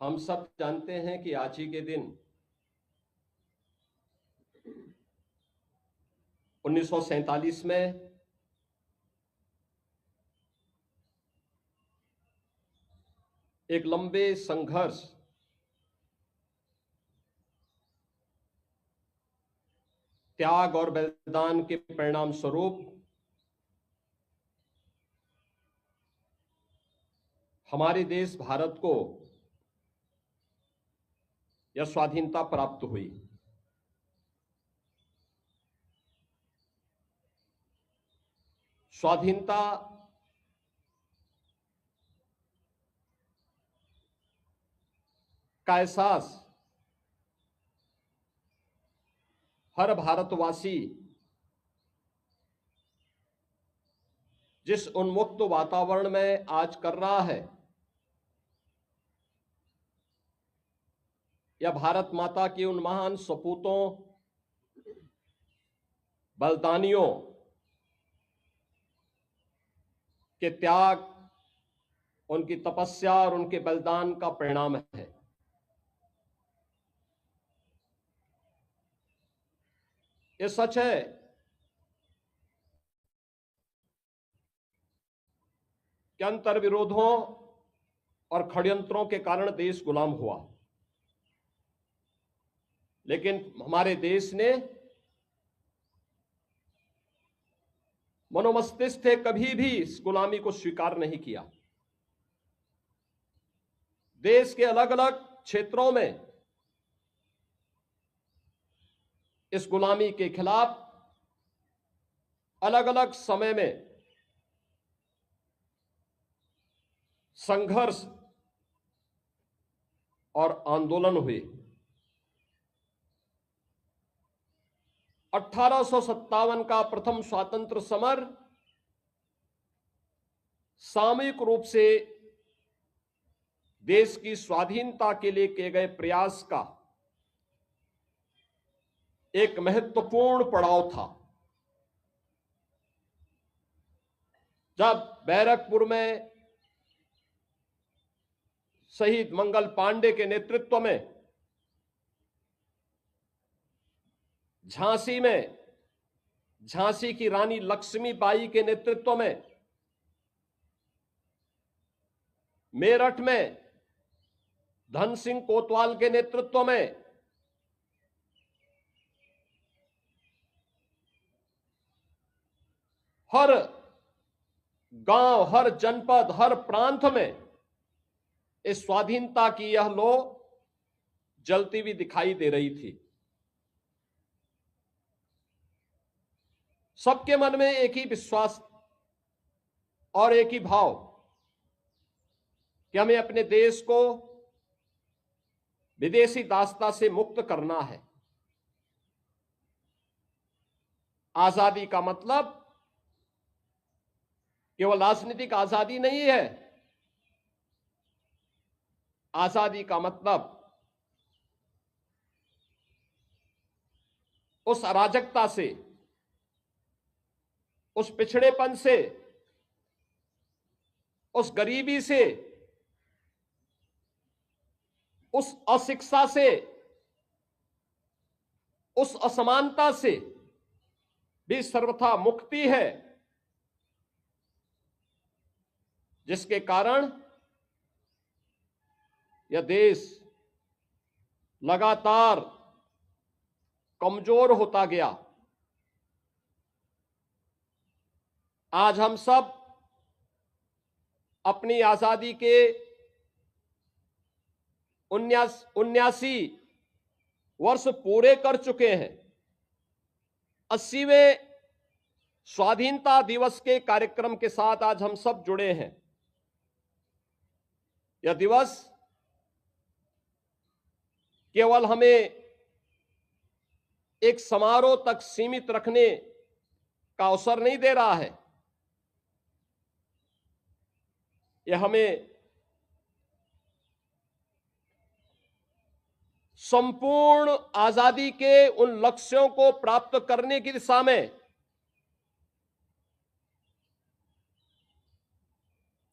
हम सब जानते हैं कि आज ही के दिन 1947 में एक लंबे संघर्ष, त्याग और बलिदान के परिणाम स्वरूप हमारे देश भारत को यह स्वाधीनता प्राप्त हुई। स्वाधीनता का एहसास हर भारतवासी जिस उन्मुक्त वातावरण में आज कर रहा है, या भारत माता की उन महान सपूतों, बलिदानियों के त्याग, उनकी तपस्या और उनके बलिदान का परिणाम है। ये सच है कि अंतर विरोधों और षड्यंत्रों के कारण देश गुलाम हुआ, लेकिन हमारे देश ने मनोमस्तिष्क से कभी भी इस गुलामी को स्वीकार नहीं किया। देश के अलग अलग क्षेत्रों में इस गुलामी के खिलाफ अलग अलग समय में संघर्ष और आंदोलन हुए। 1857 का प्रथम स्वातंत्र समर सामूहिक रूप से देश की स्वाधीनता के लिए किए गए प्रयास का एक महत्वपूर्ण पड़ाव था। जब बैरकपुर में शहीद मंगल पांडे के नेतृत्व में, झांसी में झांसी की रानी लक्ष्मीबाई के नेतृत्व में, मेरठ में धन सिंह कोतवाल के नेतृत्व में, हर गांव, हर जनपद, हर प्रांत में इस स्वाधीनता की यह लौ जलती हुई दिखाई दे रही थी। सबके मन में एक ही विश्वास और एक ही भाव कि हमें अपने देश को विदेशी दासता से मुक्त करना है। आजादी का मतलब केवल राजनीतिक आजादी नहीं है। आजादी का मतलब उस अराजकता से, उस पिछड़ेपन से, उस गरीबी से, उस अशिक्षा से, उस असमानता से भी सर्वथा मुक्ति है, जिसके कारण यह देश लगातार कमजोर होता गया। आज हम सब अपनी आजादी के 79 वर्ष पूरे कर चुके हैं। 80वें स्वाधीनता दिवस के कार्यक्रम के साथ आज हम सब जुड़े हैं। यह दिवस केवल हमें एक समारोह तक सीमित रखने का अवसर नहीं दे रहा है। यह हमें संपूर्ण आजादी के उन लक्ष्यों को प्राप्त करने की दिशा में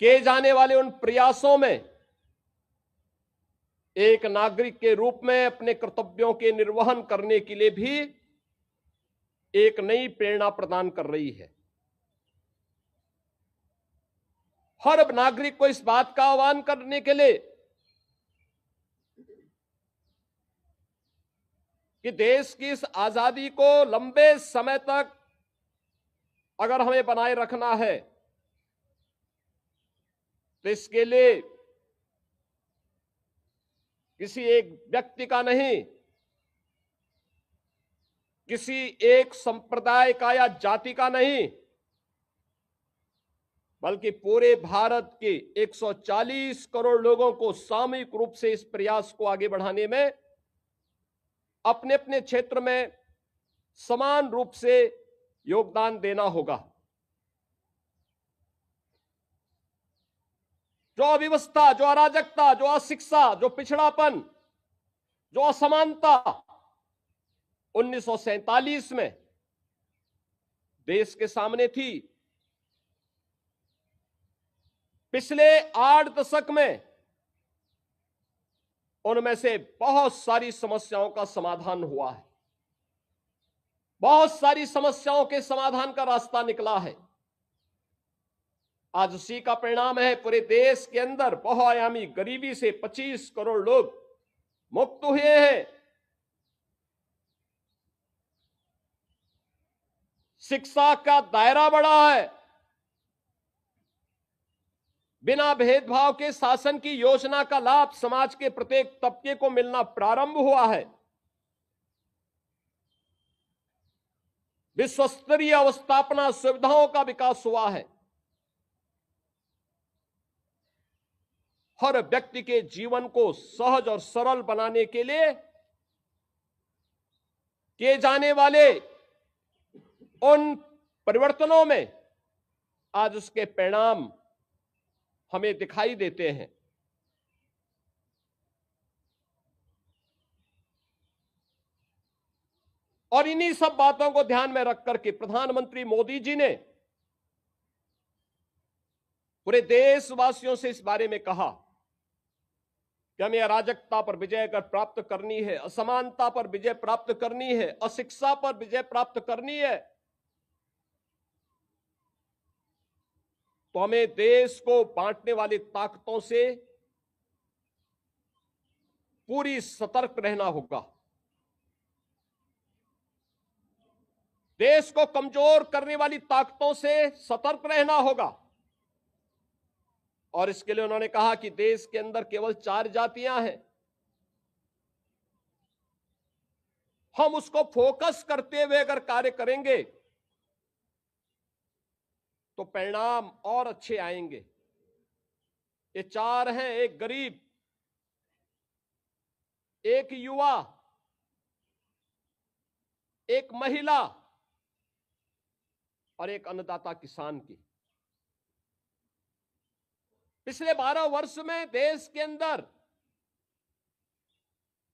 किए जाने वाले उन प्रयासों में एक नागरिक के रूप में अपने कर्तव्यों के निर्वहन करने के लिए भी एक नई प्रेरणा प्रदान कर रही है। हर नागरिक को इस बात का आह्वान करने के लिए कि देश की इस आजादी को लंबे समय तक अगर हमें बनाए रखना है तो इसके लिए किसी एक व्यक्ति का नहीं, किसी एक संप्रदाय का या जाति का नहीं, बल्कि पूरे भारत के 140 करोड़ लोगों को सामूहिक रूप से इस प्रयास को आगे बढ़ाने में अपने अपने क्षेत्र में समान रूप से योगदान देना होगा। जो अव्यवस्था, जो अराजकता, जो अशिक्षा, जो पिछड़ापन, जो असमानता 1947 में देश के सामने थी, पिछले 8 दशक में उनमें से बहुत सारी समस्याओं का समाधान हुआ है। बहुत सारी समस्याओं के समाधान का रास्ता निकला है। आज उसी का परिणाम है पूरे देश के अंदर बहुआयामी गरीबी से 25 करोड़ लोग मुक्त हुए हैं। शिक्षा का दायरा बढ़ा है। बिना भेदभाव के शासन की योजना का लाभ समाज के प्रत्येक तबके को मिलना प्रारंभ हुआ है। विश्व स्तरीय अवस्थापना सुविधाओं का विकास हुआ है। हर व्यक्ति के जीवन को सहज और सरल बनाने के लिए किए जाने वाले उन परिवर्तनों में आज उसके परिणाम हमें दिखाई देते हैं। और इन्हीं सब बातों को ध्यान में रख करके प्रधानमंत्री मोदी जी ने पूरे देशवासियों से इस बारे में कहा कि हमें अराजकता पर विजय अगर प्राप्त करनी है, असमानता पर विजय प्राप्त करनी है, अशिक्षा पर विजय प्राप्त करनी है, तो हमें देश को बांटने वाली ताकतों से पूरी सतर्क रहना होगा। देश को कमजोर करने वाली ताकतों से सतर्क रहना होगा। और इसके लिए उन्होंने कहा कि देश के अंदर केवल 4 जातियां हैं। हम उसको फोकस करते हुए अगर कार्य करेंगे तो परिणाम और अच्छे आएंगे। ये 4 हैं, एक गरीब, एक युवा, एक महिला और एक अन्नदाता किसान की। पिछले 12 वर्ष में देश के अंदर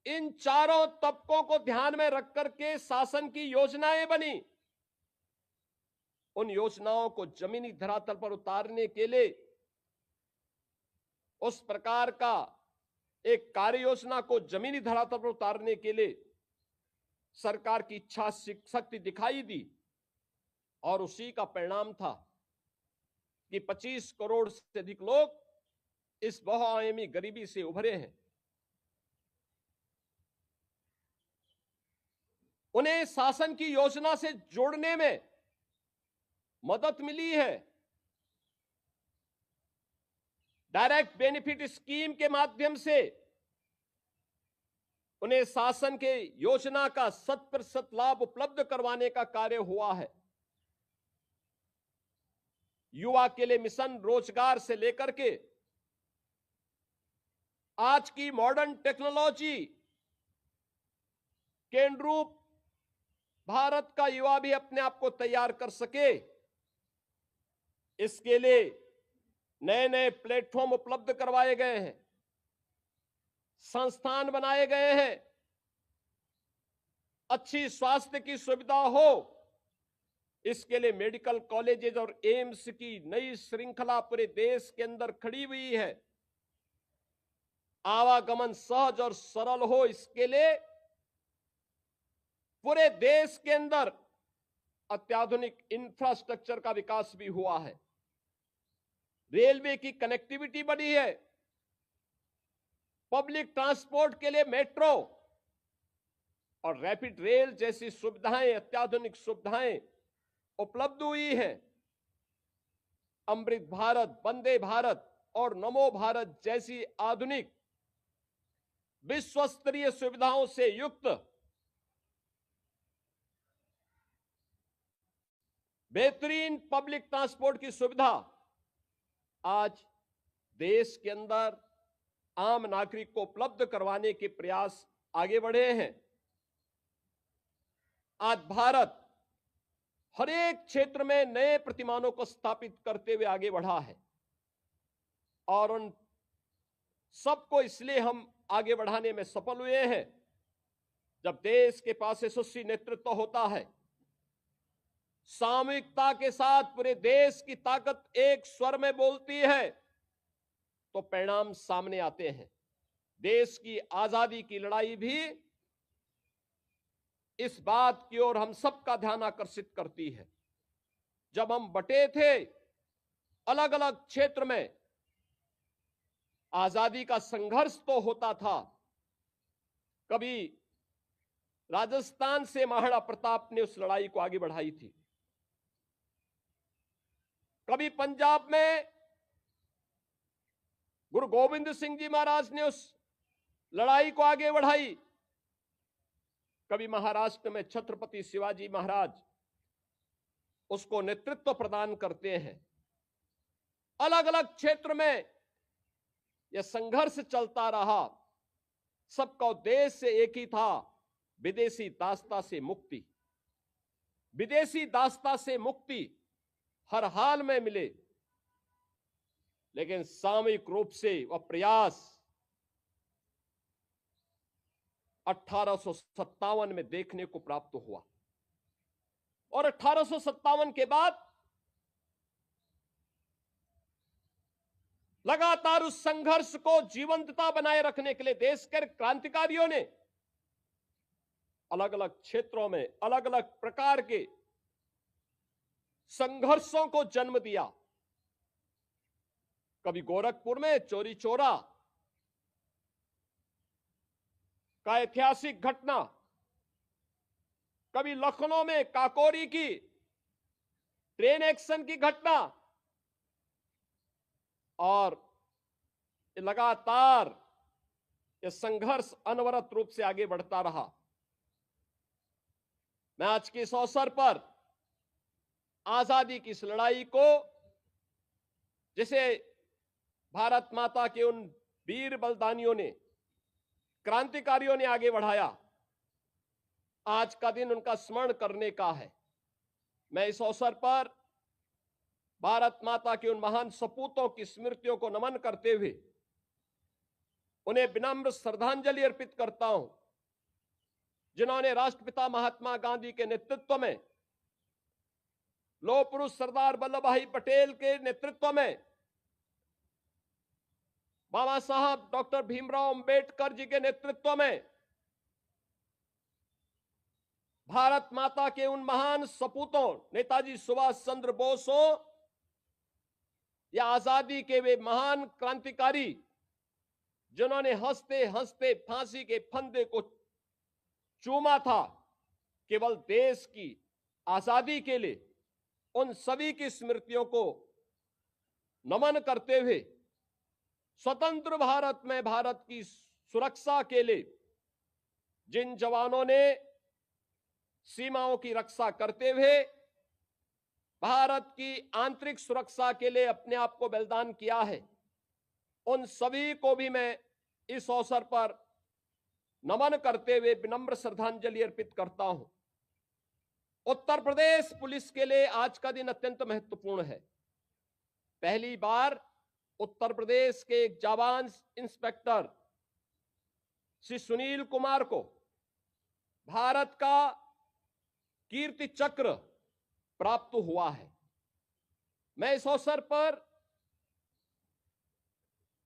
इन चारों तबकों को ध्यान में रख करके शासन की योजनाएं बनी। उन योजनाओं को जमीनी धरातल पर उतारने के लिए उस प्रकार का एक कार्य योजना को जमीनी धरातल पर उतारने के लिए सरकार की इच्छा शक्ति दिखाई दी। और उसी का परिणाम था कि 25 करोड़ से अधिक लोग इस बहुआयामी गरीबी से उभरे हैं। उन्हें शासन की योजना से जोड़ने में मदद मिली है। डायरेक्ट बेनिफिट स्कीम के माध्यम से उन्हें शासन के योजना का 100% लाभ उपलब्ध करवाने का कार्य हुआ है। युवा के लिए मिशन रोजगार से लेकर के आज की मॉडर्न टेक्नोलॉजी के अनुरूप भारत का युवा भी अपने आप को तैयार कर सके, इसके लिए नए नए प्लेटफॉर्म उपलब्ध करवाए गए हैं, संस्थान बनाए गए हैं। अच्छी स्वास्थ्य की सुविधा हो, इसके लिए मेडिकल कॉलेजेस और एम्स की नई श्रृंखला पूरे देश के अंदर खड़ी हुई है। आवागमन सहज और सरल हो, इसके लिए पूरे देश के अंदर अत्याधुनिक इंफ्रास्ट्रक्चर का विकास भी हुआ है। रेलवे की कनेक्टिविटी बढ़ी है, पब्लिक ट्रांसपोर्ट के लिए मेट्रो और रैपिड रेल जैसी सुविधाएं, अत्याधुनिक सुविधाएं उपलब्ध हुई हैं। अमृत भारत, वंदे भारत और नमो भारत जैसी आधुनिक विश्व स्तरीय सुविधाओं से युक्त बेहतरीन पब्लिक ट्रांसपोर्ट की सुविधा आज देश के अंदर आम नागरिक को उपलब्ध करवाने के प्रयास आगे बढ़े हैं। आज भारत हर एक क्षेत्र में नए प्रतिमानों को स्थापित करते हुए आगे बढ़ा है और उन सबको इसलिए हम आगे बढ़ाने में सफल हुए हैं। जब देश के पास यशस्वी नेतृत्व होता है, सामूहिकता के साथ पूरे देश की ताकत एक स्वर में बोलती है, तो परिणाम सामने आते हैं। देश की आजादी की लड़ाई भी इस बात की ओर हम सबका ध्यान आकर्षित करती है। जब हम बटे थे अलग अलग क्षेत्र में, आजादी का संघर्ष तो होता था। कभी राजस्थान से महाराणा प्रताप ने उस लड़ाई को आगे बढ़ाई थी, कभी पंजाब में गुरु गोविंद सिंह जी महाराज ने उस लड़ाई को आगे बढ़ाई, कभी महाराष्ट्र में छत्रपति शिवाजी महाराज उसको नेतृत्व प्रदान करते हैं। अलग अलग क्षेत्र में यह संघर्ष चलता रहा। सबका उद्देश्य एक ही था, विदेशी दासता से मुक्ति। विदेशी दासता से मुक्ति हर हाल में मिले, लेकिन सामूहिक रूप से वह प्रयास 1857 में देखने को प्राप्त हुआ और 1857 के बाद लगातार उस संघर्ष को जीवंतता बनाए रखने के लिए देश के क्रांतिकारियों ने अलग अलग क्षेत्रों में अलग अलग प्रकार के संघर्षों को जन्म दिया। कभी गोरखपुर में चोरी चोरा का ऐतिहासिक घटना, कभी लखनऊ में काकोरी की ट्रेन एक्शन की घटना, और लगातार यह संघर्ष अनवरत रूप से आगे बढ़ता रहा। मैं आज के इस अवसर पर आजादी की इस लड़ाई को, जिसे भारत माता के उन वीर बलिदानियों ने, क्रांतिकारियों ने आगे बढ़ाया, आज का दिन उनका स्मरण करने का है। मैं इस अवसर पर भारत माता के उन महान सपूतों की स्मृतियों को नमन करते हुए उन्हें विनम्र श्रद्धांजलि अर्पित करता हूं, जिन्होंने राष्ट्रपिता महात्मा गांधी के नेतृत्व में, लौह पुरुष सरदार वल्लभ भाई पटेल के नेतृत्व में, बाबा साहब डॉक्टर भीमराव अंबेडकर जी के नेतृत्व में, भारत माता के उन महान सपूतों नेताजी सुभाष चंद्र बोस हो या आजादी के वे महान क्रांतिकारी जिन्होंने हंसते हंसते फांसी के फंदे को चूमा था केवल देश की आजादी के लिए, उन सभी की स्मृतियों को नमन करते हुए स्वतंत्र भारत में भारत की सुरक्षा के लिए जिन जवानों ने सीमाओं की रक्षा करते हुए भारत की आंतरिक सुरक्षा के लिए अपने आप को बलिदान किया है, उन सभी को भी मैं इस अवसर पर नमन करते हुए विनम्र श्रद्धांजलि अर्पित करता हूं। उत्तर प्रदेश पुलिस के लिए आज का दिन अत्यंत महत्वपूर्ण है। पहली बार उत्तर प्रदेश के एक जाबाज इंस्पेक्टर श्री सुनील कुमार को भारत का कीर्ति चक्र प्राप्त हुआ है। मैं इस अवसर पर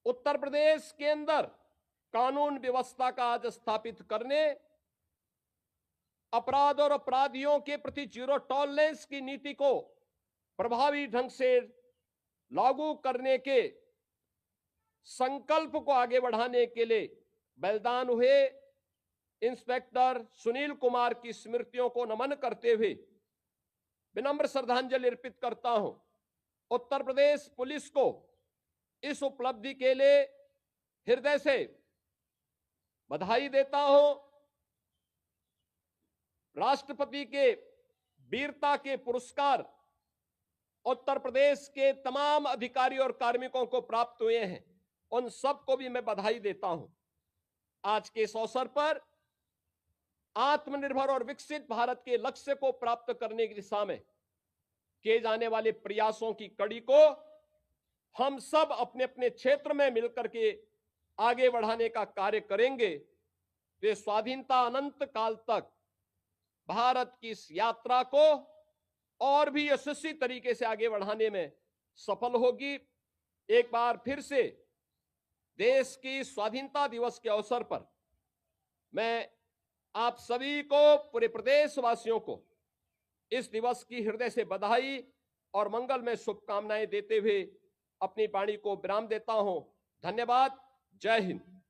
उत्तर प्रदेश के अंदर कानून व्यवस्था का आज स्थापित करने, अपराध और अपराधियों के प्रति जीरो टॉलरेंस की नीति को प्रभावी ढंग से लागू करने के संकल्प को आगे बढ़ाने के लिए बलिदान हुए इंस्पेक्टर सुनील कुमार की स्मृतियों को नमन करते हुए विनम्र श्रद्धांजलि अर्पित करता हूं। उत्तर प्रदेश पुलिस को इस उपलब्धि के लिए हृदय से बधाई देता हूं। राष्ट्रपति के वीरता के पुरस्कार उत्तर प्रदेश के तमाम अधिकारी और कार्मिकों को प्राप्त हुए हैं, उन सबको भी मैं बधाई देता हूं। आज के इस अवसर पर आत्मनिर्भर और विकसित भारत के लक्ष्य को प्राप्त करने की दिशा में किए जाने वाले प्रयासों की कड़ी को हम सब अपने अपने क्षेत्र में मिलकर के आगे बढ़ाने का कार्य करेंगे। वे स्वाधीनता अनंत काल तक भारत की इस यात्रा को और भी यशस्वी तरीके से आगे बढ़ाने में सफल होगी। एक बार फिर से देश की स्वाधीनता दिवस के अवसर पर मैं आप सभी को, पूरे प्रदेशवासियों को इस दिवस की हृदय से बधाई और मंगल में शुभकामनाएं देते हुए अपनी वाणी को विराम देता हूं। धन्यवाद। जय हिंद।